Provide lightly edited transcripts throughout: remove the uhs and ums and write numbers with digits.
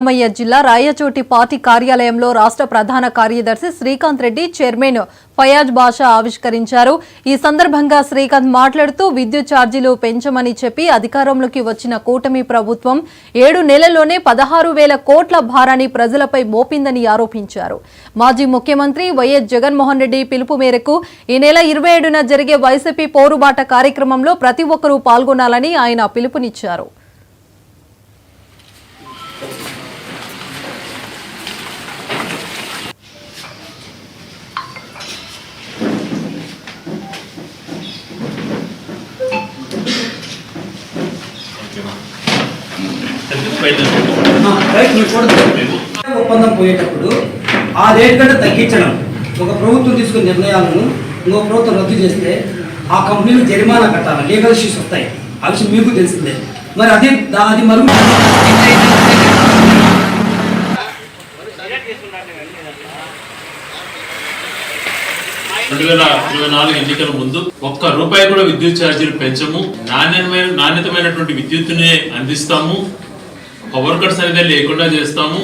రామయ్య జిల్లా రాయచోటి పార్టీ కార్యాలయంలో రాష్ట్ర ప్రధాన కార్యదర్శి శ్రీకాంత్ రెడ్డి చైర్మన్ ఫయాజ్ బాషా ఆవిష్కరించారు। ఈ సందర్భంగా శ్రీకాంత్ మాట్లాడుతూ విద్యుత్ ఛార్జీలు పెంచమని చెప్పి అధికారంలోకి వచ్చిన కూటమి ప్రభుత్వం 7 నెలల్లోనే 16,000 కోట్ల భారాన్ని ప్రజలపై మోపిందని ఆరోపించారు। మాజీ ముఖ్యమంత్రి వైఎస్ జగన్మోహన్ రెడ్డి పిలుపు మేరకు ఈ నెల 27న జరిగే వైసీపీ పోరుబాట కార్యక్రమంలో ప్రతి ఒక్కరూ పాల్గొనాలని ఆయన పిలుపునిచ్చారు। ఒప్పందం పోయేటప్పుడు ఆ రేట్ కంటే తగ్గించడం ఒక ప్రభుత్వం తీసుకునే నిర్ణయాలను ఇంకో ప్రభుత్వం రద్దు చేస్తే ఆ కంపెనీలు జరిమానా కట్టాలి, లీగల్ ఇష్యూస్ వస్తాయి। ఆ విషయం మీకు తెలిసిందే। మరి అది మరుగు 2024 ఎన్నికల ముందు ఒక్క రూపాయి కూడా విద్యుత్ ఛార్జీలు పెంచము, నాణ్యతమైనటువంటి విద్యుత్తునే అందిస్తాము, పవర్ కట్స్ అనేది లేకుండా చేస్తాము,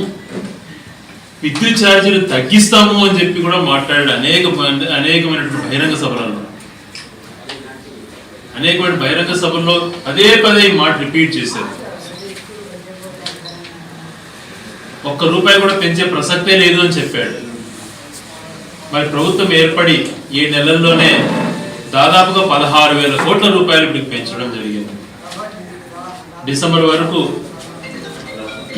విద్యుత్ ఛార్జీలు తగ్గిస్తాము అని చెప్పి కూడా మాట్లాడాడు అనేకమైనటువంటి బహిరంగ సభల్లో పదే ఈ మాట రిపీట్ చేశారు। ఒక్క రూపాయి కూడా పెంచే ప్రసక్తే లేదు అని చెప్పాడు। మరి ప్రభుత్వం ఏర్పడి 7 నెలల్లోనే దాదాపుగా 16,000 కోట్ల రూపాయలు ఇప్పుడు పెంచడం జరిగింది। డిసెంబర్ వరకు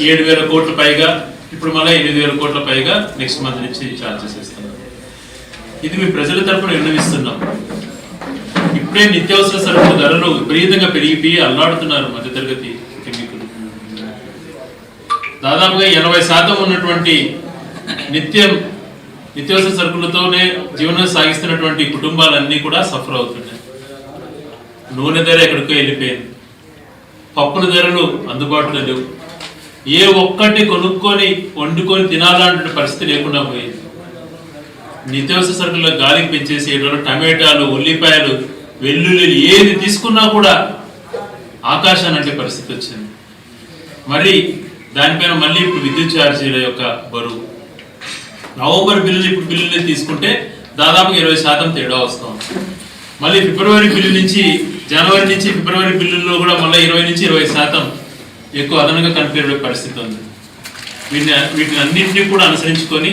7,000 కోట్ల పైగా, ఇప్పుడు మళ్ళీ 8,000 కోట్ల పైగా నెక్స్ట్ మంత్ నుంచి ఛార్జెస్ ఇస్తున్నారు। ఇది మీ ప్రజల తరపున విన్నవిస్తున్నాం। ఇప్పుడే నిత్యావసర సరుకుల ధరలు విపరీతంగా పెరిగిపోయి అల్లాడుతున్నారు మధ్యతరగతి కుటుంబీకులు। దాదాపుగా 80% ఉన్నటువంటి నిత్యావసర సరుకులతోనే జీవనం సాగిస్తున్నటువంటి కుటుంబాలన్నీ కూడా సఫర్ అవుతున్నాయి। నూనె ధర ఎక్కడికో వెళ్ళిపోయింది, పప్పుల ధరలు అందుబాటులో లేవు, ఏ ఒక్కటి కొనుక్కొని వండుకొని తినాలంటే పరిస్థితి లేకుండా పోయింది। నిత్యావసర సరుకుల గాలికి పెంచేసి టమాటాలు, ఉల్లిపాయలు, వెల్లుల్లి ఏది తీసుకున్నా కూడా ఆకాశాన్ని అంటే పరిస్థితి వచ్చింది। మరి దానిపైన మళ్ళీ ఇప్పుడు విద్యుత్ ఛార్జీల యొక్క బరువు, నవంబర్ బిల్లులు ఇప్పుడు బిల్లులు తీసుకుంటే దాదాపు 20% తేడా వస్తాం। మళ్ళీ ఫిబ్రవరి బిల్లు నుంచి జనవరి నుంచి ఫిబ్రవరి బిల్లుల్లో కూడా మళ్ళీ 20 నుంచి 20% ఎక్కువ అదనంగా కనిపించే పరిస్థితి ఉంది। వీటిని అన్నింటినీ కూడా అనుసరించుకొని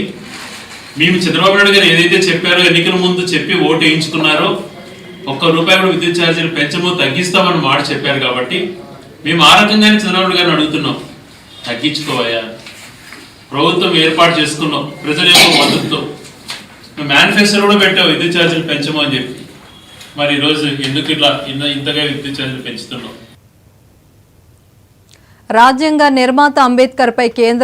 మేము చంద్రబాబు నాయుడు గారు ఏదైతే చెప్పారో, ఎన్నికల ముందు చెప్పి ఓటు వేయించుకున్నారో, ఒక్క రూపాయి కూడా విద్యుత్ ఛార్జీలు పెంచము తగ్గిస్తామని మాట చెప్పారు కాబట్టి మేము ఆ రకంగానే చంద్రబాబు నాయుడు గారిని అడుగుతున్నాం, తగ్గించుకోవయ్యా, ప్రభుత్వం ఏర్పాటు చేసుకున్నాం ప్రజల యొక్క మద్దతుతో, మేనిఫెస్టో కూడా పెట్టావు విద్యుత్ ఛార్జీలు పెంచము అని చెప్పి, మరి ఈరోజు ఎందుకు ఇంతగా విద్యుత్ ఛార్జీలు పెంచుతున్నాం? రాజ్యాంగ నిర్మాత అంబేద్కర్ పై కేంద్ర